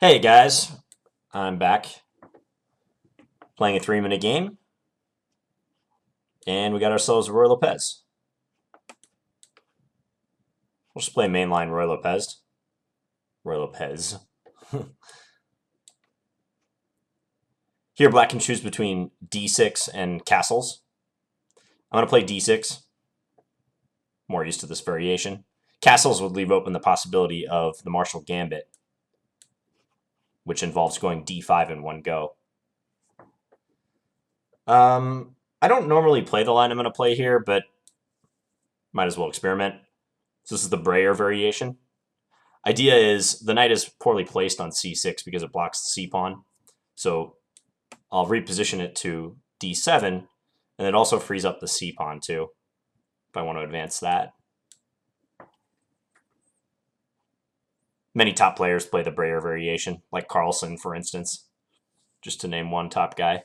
Hey guys, I'm back playing a 3-minute game, and we got ourselves Ruy Lopez. We'll just play mainline Ruy Lopez. Ruy Lopez. Here, black can choose between d6 and castles. I'm going to play d6. More used to this variation. Castles would leave open the possibility of the Marshall Gambit, which involves going d5 in one go. I don't normally play the line I'm going to play here, but might as well experiment. So this is the Breyer variation. Idea is the knight is poorly placed on c6 because it blocks the c-pawn. So I'll reposition it to d7, and it also frees up the c-pawn too, if I want to advance that. Many top players play the Breyer variation, like Carlsen, for instance, just to name one top guy.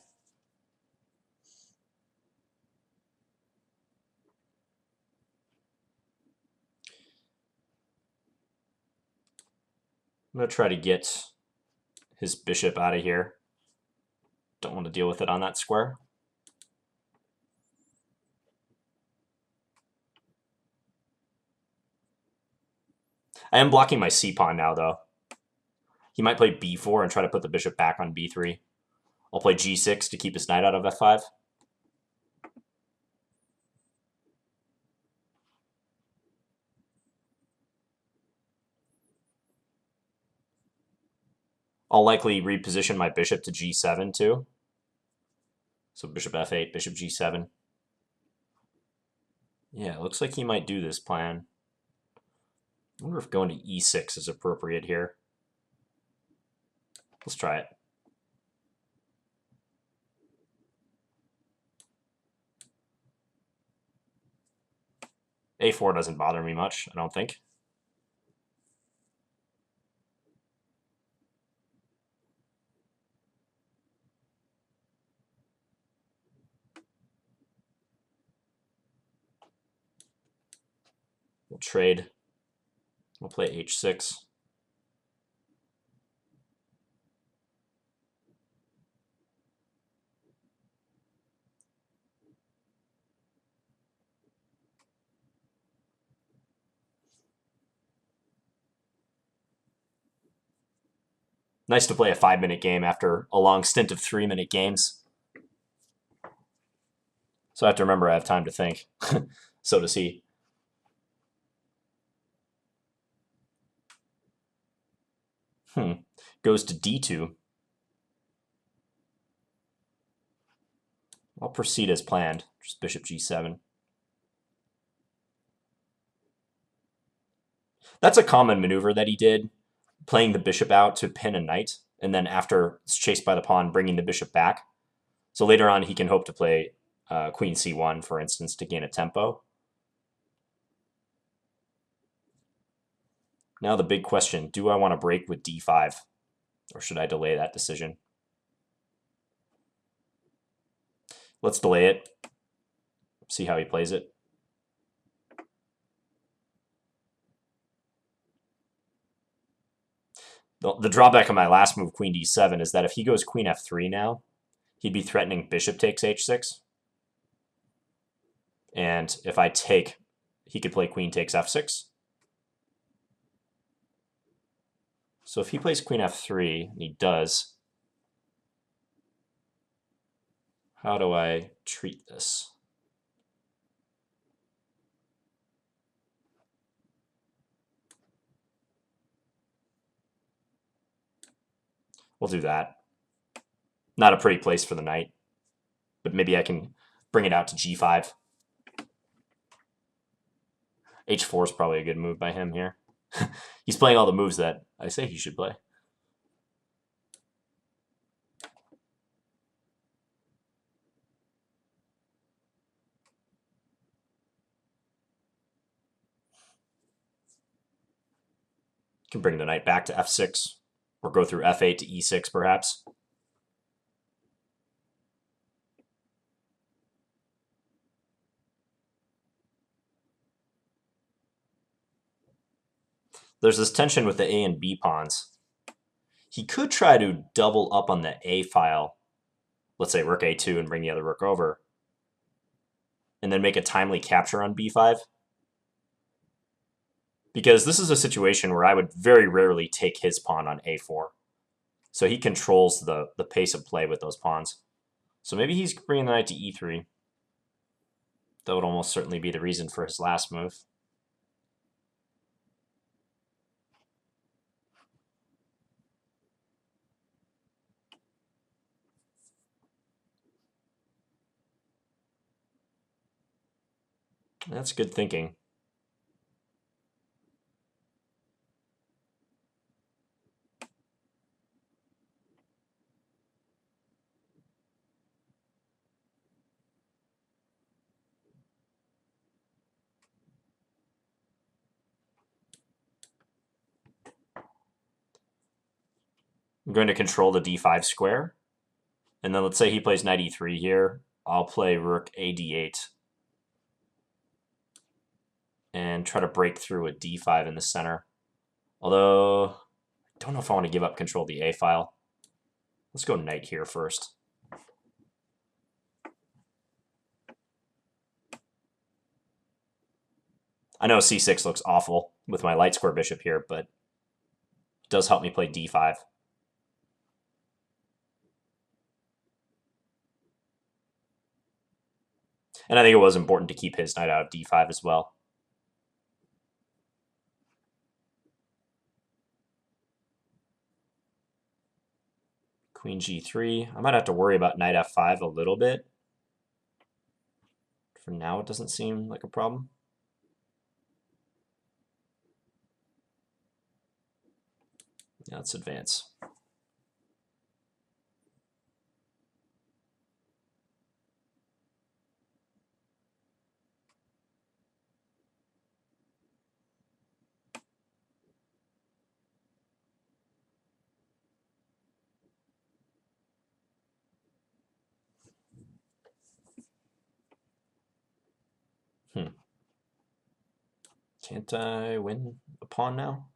I'm going to try to get his bishop out of here. Don't want to deal with it on that square. I am blocking my c-pawn now, though. He might play b4 and try to put the bishop back on b3. I'll play g6 to keep his knight out of f5. I'll likely reposition my bishop to g7 too. So bishop f8, bishop g7. Yeah, it looks like he might do this plan. I wonder if going to e6 is appropriate here. Let's try it. a4 doesn't bother me much, I don't think. We'll trade. We'll play h6. Nice to play a 5-minute game after a long stint of 3-minute games. So I have to remember I have time to think. So does he. Goes to d2. I'll proceed as planned. Just bishop g7. That's a common maneuver that he did, playing the bishop out to pin a knight, and then after it's chased by the pawn, bringing the bishop back. So later on, he can hope to play queen c1, for instance, to gain a tempo. Now the big question, do I want to break with d5, or should I delay that decision? Let's delay it, see how he plays it. The drawback of my last move, queen d7, is that if he goes queen f3 now, he'd be threatening bishop takes h6. And if I take, he could play queen takes f6. So if he plays queen f3, and he does, how do I treat this? We'll do that. Not a pretty place for the knight, but maybe I can bring it out to g5. h4 is probably a good move by him here. He's playing all the moves that I say he should play. Can bring the knight back to f6, or go through f8 to e6 perhaps. There's this tension with the a and b pawns. He could try to double up on the A file. Let's say rook A2 and bring the other rook over. And then make a timely capture on B5. Because this is a situation where I would very rarely take his pawn on A4. So he controls the pace of play with those pawns. So maybe he's bringing the knight to E3. That would almost certainly be the reason for his last move. That's good thinking. I'm going to control the D5 square. And then let's say he plays knight E3 here. I'll play rook A D8. And try to break through a D5 in the center. Although, I don't know if I want to give up control of the A file. Let's go knight here first. I know C6 looks awful with my light square bishop here, but it does help me play D5. And I think it was important to keep his knight out of D5 as well. Queen G3. I might have to worry about knight F5 a little bit. For now, it doesn't seem like a problem. Yeah, let's advance. Can't I win a pawn now?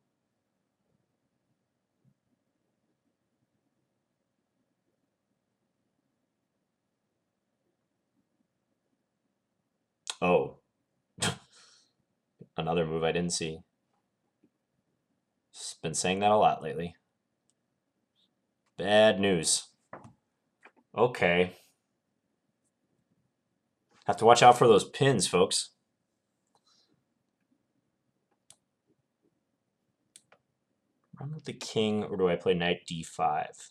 Oh. Another move I didn't see. Just been saying that a lot lately. Bad news. Okay. Have to watch out for those pins, folks. Run with the king, or do I play knight D5? Let's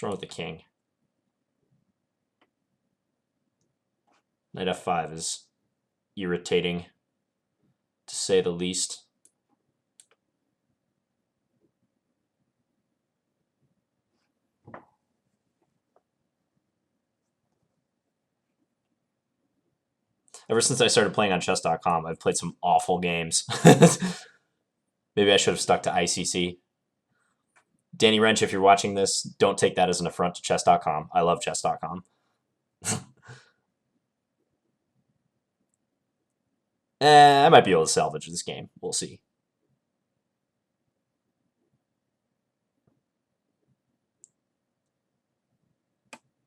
run with the king. Knight F5 is irritating, to say the least. Ever since I started playing on chess.com, I've played some awful games. Maybe I should have stuck to ICC. Danny Wrench, if you're watching this, don't take that as an affront to chess.com. I love chess.com. I might be able to salvage this game. We'll see.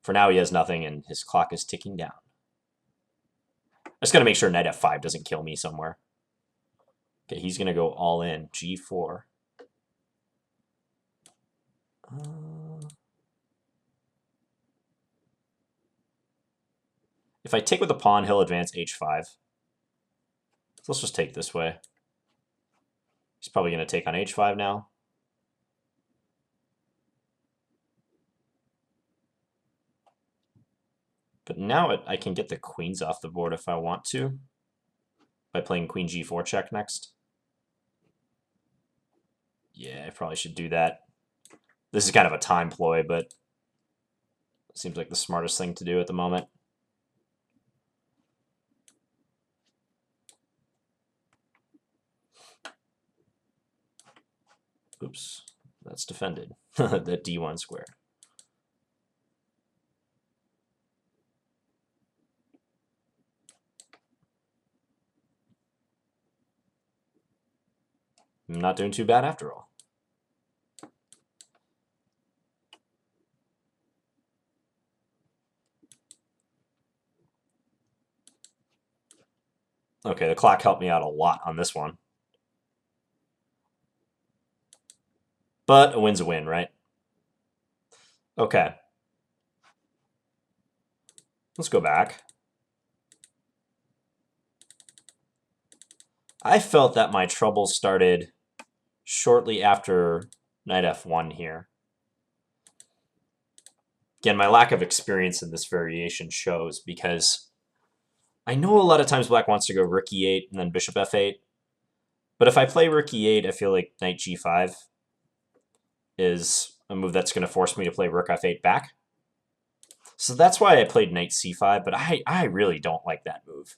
For now, he has nothing, and his clock is ticking down. I just got to make sure knight F5 doesn't kill me somewhere. Okay, he's going to go all in. G4. If I take with the pawn, he'll advance H5. So let's just take this way. He's probably going to take on H5 now. But now I can get the queens off the board if I want to, by playing queen G4 check next. Yeah, I probably should do that. This is kind of a time ploy, but it seems like the smartest thing to do at the moment. Oops, that's defended. That D1 square. I'm not doing too bad after all. Okay, the clock helped me out a lot on this one. But a win's a win, right? Okay. Let's go back. I felt that my troubles started shortly after knight f1 here. Again, my lack of experience in this variation shows because I know a lot of times black wants to go rook e8 and then bishop f8. But if I play rook e8, I feel like knight g5 is a move that's going to force me to play rook f8 back. So that's why I played knight c5, but I really don't like that move.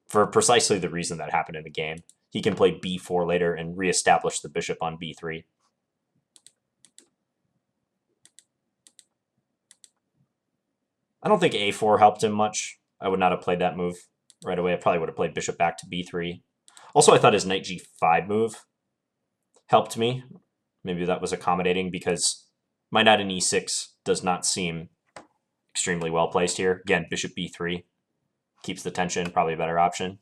For precisely the reason that happened in the game. He can play b4 later and reestablish the bishop on b3. I don't think a4 helped him much. I would not have played that move right away. I probably would have played bishop back to b3. Also, I thought his knight g5 move helped me. Maybe that was accommodating because my knight in e6 does not seem extremely well placed here. Again, bishop b3 keeps the tension, probably a better option.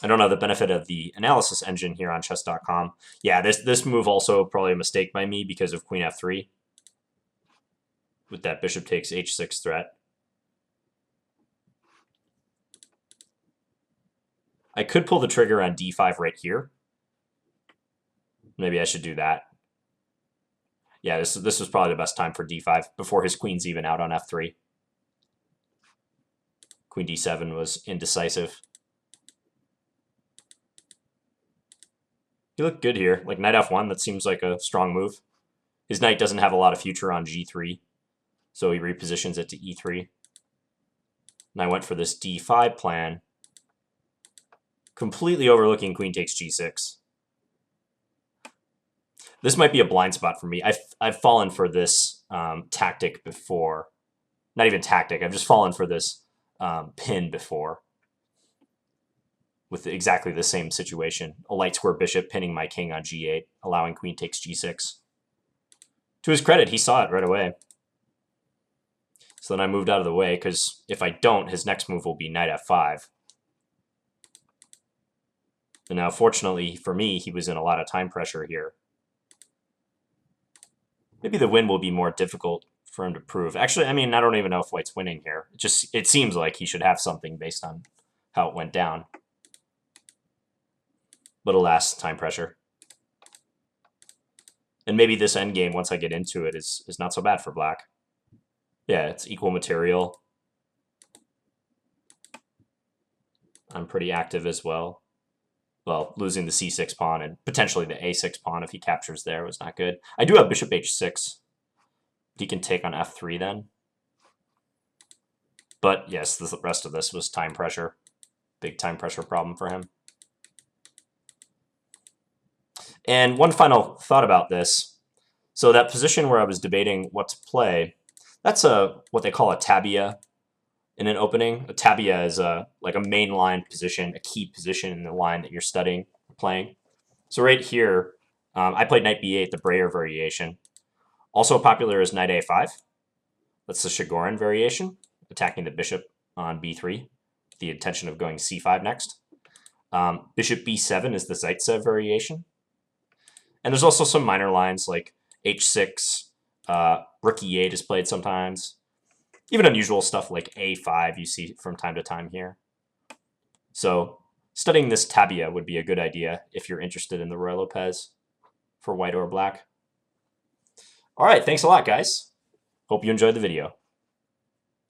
I don't know the benefit of the analysis engine here on chess.com. Yeah, this move also probably a mistake by me because of queen f3 with that bishop takes h6 threat. I could pull the trigger on d5 right here. Maybe I should do that. Yeah, this was probably the best time for d5 before his queen's even out on f3. Queen d7 was indecisive. He looked good here. Like knight f1, that seems like a strong move. His knight doesn't have a lot of future on g3, so he repositions it to e3. And I went for this d5 plan, completely overlooking queen takes g6. This might be a blind spot for me. I've fallen for this tactic before. Not even tactic. I've just fallen for this pin before with exactly the same situation. A light square bishop pinning my king on g8, allowing queen takes g6. To his credit, he saw it right away. So then I moved out of the way, because if I don't, his next move will be knight f5. And now, fortunately for me, he was in a lot of time pressure here. Maybe the win will be more difficult for him to prove. Actually, I mean, I don't even know if white's winning here. It seems like he should have something based on how it went down. But alas, time pressure. And maybe this endgame, once I get into it, is not so bad for black. Yeah, it's equal material. I'm pretty active as well. Well, losing the c6 pawn and potentially the a6 pawn if he captures there was not good. I do have bishop h6. He can take on f3 then. But yes, the rest of this was time pressure. Big time pressure problem for him. And one final thought about this. So that position where I was debating what to play, that's what they call a tabia in an opening. A tabia is like a main line position, a key position in the line that you're studying, playing. So right here, I played knight b8, the Breyer variation. Also popular is knight a5. That's the Chigorin variation, attacking the bishop on b3, with the intention of going c5 next. Bishop b7 is the Zaitsev variation. And there's also some minor lines like h6, rook e8 is played sometimes. Even unusual stuff like a5 you see from time to time here. So studying this tabia would be a good idea if you're interested in the Ruy Lopez for white or black. All right, thanks a lot, guys. Hope you enjoyed the video.